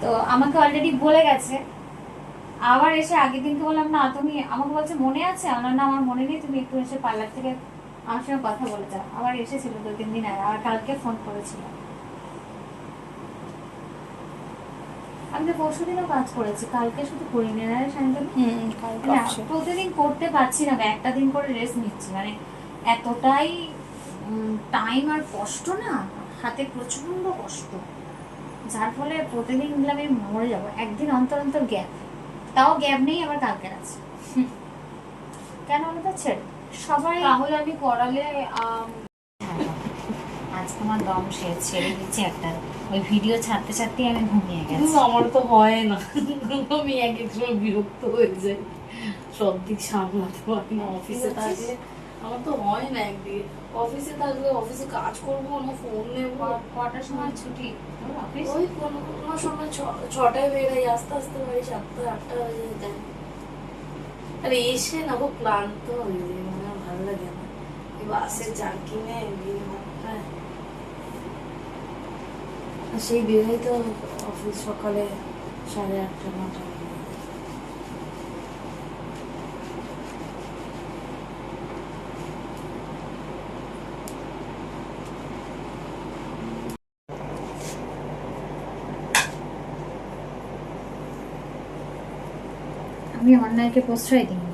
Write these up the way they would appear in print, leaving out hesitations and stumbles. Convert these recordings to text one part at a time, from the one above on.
তো আমাকে অলরেডি বলে গেছে। আবার এসে আগের দিনকে বললাম না তুমি আমাকে বলছে মনে আছে, আমার না আমার মনে নেই, তুমি একটু এসে পার্লার থেকে আমার সঙ্গে কথা বলে যাও। আবার এসেছিল 2-3 দিন আগে, আবার কালকে ফোন করেছিল। আমি তো পরশুদিনও কাজ করেছি, কালকে শুধু করিনি না রে শান্তনু। কালকে না অফিসে। প্রতিদিন করতে পারছি না, একটা দিন করে রেস্ট নিচ্ছি, মানে এতটাই টাইম আর কষ্ট না, হাতে প্রচন্ড কষ্ট, যার ফলে প্রতিদিন দিলে আমি মরে যাবো। একদিন অন্তর অন্তর গ্যাপ, তাও গ্যাপ নেই আমার কালকের আছে। কেন বলো তো, ছেড়ে সবাই তাহলে আমি করালে আজকে আমার দম ছেড়ে দিচ্ছি একটা, ওই ভিডিও ছাড়তে ছাড়তেই আমি ঘুমিয়ে গেছি। আমার তো হয় না, আমি এক এক সময় বিরক্ত হয়ে যাই, সব দিক সামলাতে পারি না। অফিসে থাকলে আমার তো হয় না, একদিকে অফিসে থাকলে অফিসে কাজ করবো না, ফোন নেবো। কটার সময় ছুটি তোর অফিস? ওই কোনো কোনো সময় ছটায় বেরাই, আস্তে আস্তে বাড়ি 7টা 8টা হয়ে যায়। আর এসে না খুব ক্লান্ত হয়ে যায়, মানে আর ভালো লাগে না এই বাসে জার্কিংয়ে সেই বেরোই তো অফিস সকালে 8:30 9টা। আমি অন্যায়কে প্রশ্রয় দিই না।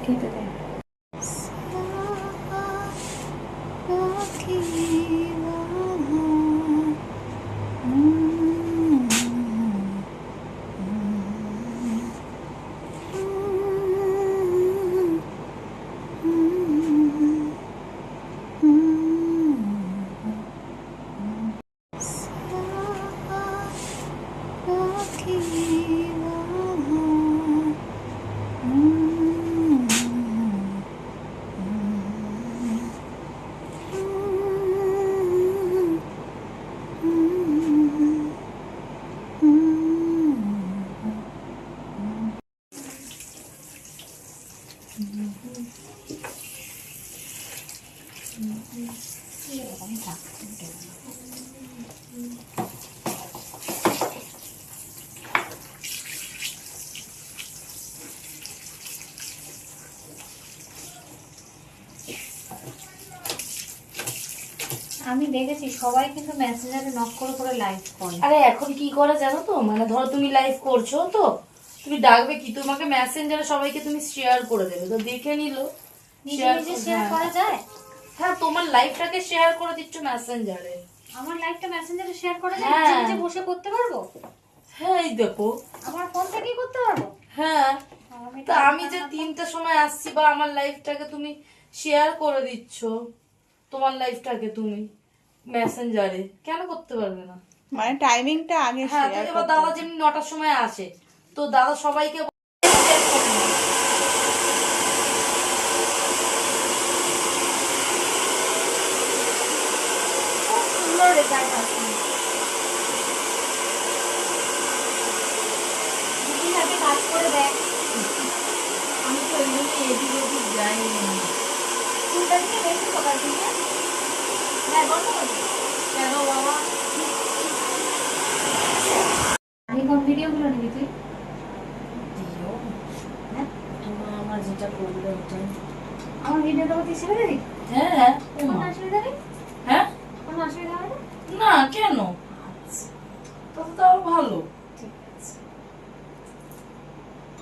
খেতে দে। আমি দেখেছি সবাই কিন্তু মেসেঞ্জারে নক করে করে লাইভ করে। আরে এখন কি করে জানো তো, মানে ধরো তুমি লাইভ করছো তো, তুমি ডাকবে কি, তোমাকে মেসেঞ্জারে সবাইকে তুমি শেয়ার করে দেবে, তো দেখে নিলো। নিজে নিজে শেয়ার হ্যাঁ করা যায়? হ্যাঁ, তোমার লাইভটাকে শেয়ার করে দিচ্ছ মেসেঞ্জারে। আমার লাইভটা মেসেঞ্জারে শেয়ার করা যায়? হ্যাঁ নিজে নিজে বসে করতে পারবো? হ্যাঁ, এই দেখো। আমার ফোন থেকেই করতে পারবো? হ্যাঁ, আমি তা তো আমি যে 3টার সময় আসছি বা আমার লাইফটাকে তুমি শেয়ার করে দিচ্ছ, তোমার লাইফটাকে তুমি মেসেঞ্জারে কেন করতে পারবে না? মানে টাইমিংটা আগে হ্যাঁ, তো শেয়ার এবার করতে দাদা হবে। যেমনি 9টার সময় আসে, তো দাদা সবাইকে খুব সুন্দর রেজাল্ট আসছে। দিদির হাতে কাজ করে দেখ। আমি তো ওই জন্য এদিক ওদিক যাইনি। চুলটা দিকে বেশি ফোকাস দিচ্ছে। হ্যাঁ বন্ধ করবি। কেন বাবা? আমি কোন ভিডিওগুলো নিবি তুই? দিও, হ্যাঁ তোমার আমার যেটা করবে ওটাই। আমার ভিডিওটা তুই ছেড়ে দিবি? হ্যাঁ হ্যাঁ, কোনো অসুবিধা নেই? হ্যাঁ, কোনো অসুবিধা হবে না? না কেন, আচ্ছা তত তো আরো ভালো। ঠিক আছে।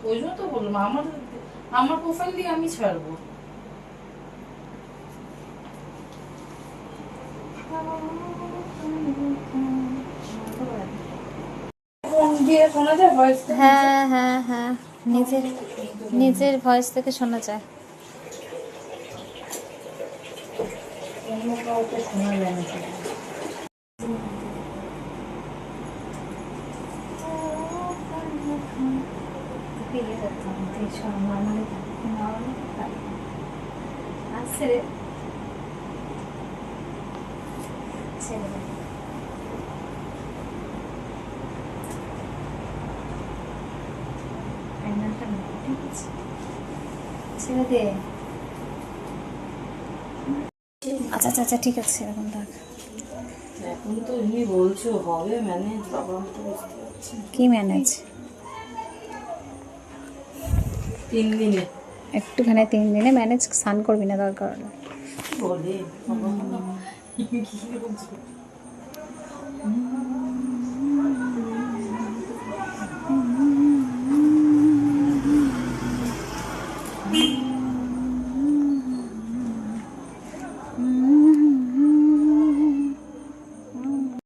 ওই জন্য তো বললাম, আমার আমার প্রোফাইল দিয়ে আমি ছাড়বো। ফোন দিয়ে শোনা যায় ভয়েস? হ্যাঁ হ্যাঁ হ্যাঁ, নিজের নিজের ভয়েস থেকে শোনা যায়। অন্য কাউকে শোনা যায় না। ইয়ে করতে হবে, সব নর্মালি আসছে রে, ছেড়ে দে। ফাইনালটা নেবো, ঠিক আছে, ছেড়ে দে। আচ্ছা আচ্ছা আচ্ছা, ঠিক আছে, এরকম থাক। এখন তো এমনি বলছো হবে ম্যানেজ, বাবা আমি তো বুঝতে পারছি না। কি ম্যানেজ? 3 দিনে একটুখানি 3 দিনে ম্যানেজ, স্নান করবি না দরকার হলে। কি বলে বাবা, কি বলছো?